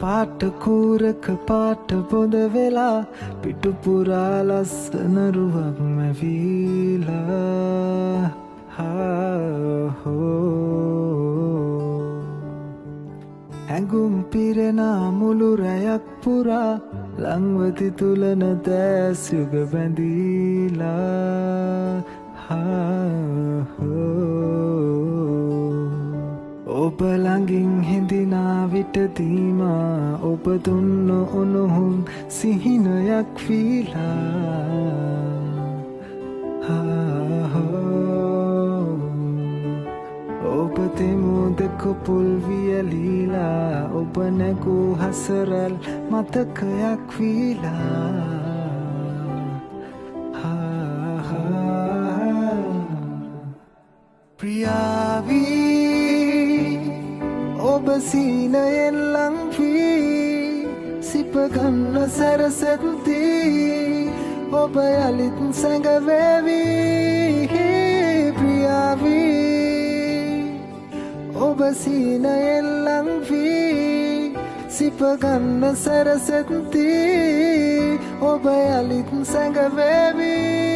පාට කූරක පාට බොඳ වෙලා පිටු පුරා ලස්සන රුවක් මැවිලා හැඟුම් පිරෙන මුළු රැයක් පුරා ලංවති තුලන දැස් යුග බැඳීලා ඔබ ළඟින් හිඳිනා විටදීමා ඔබ දුන්න උණුහුම් සිහිනයක් වීලා ඔබ තෙමුද කොපුල් වියලීලා ඔබ නැගූ හසරල් මතකයක් වීලා ප්‍රියාවී ඔබ සීනයෙන් ලං වී සිපගන්න සැරසෙත්දී ඔබ යලිත් සැඟවේවී ප්‍රියාවී ඔබ සීනයෙන් ලං වී සිපගන්න සැරසෙත්දී ඔබ යලිත් සැඟවේවී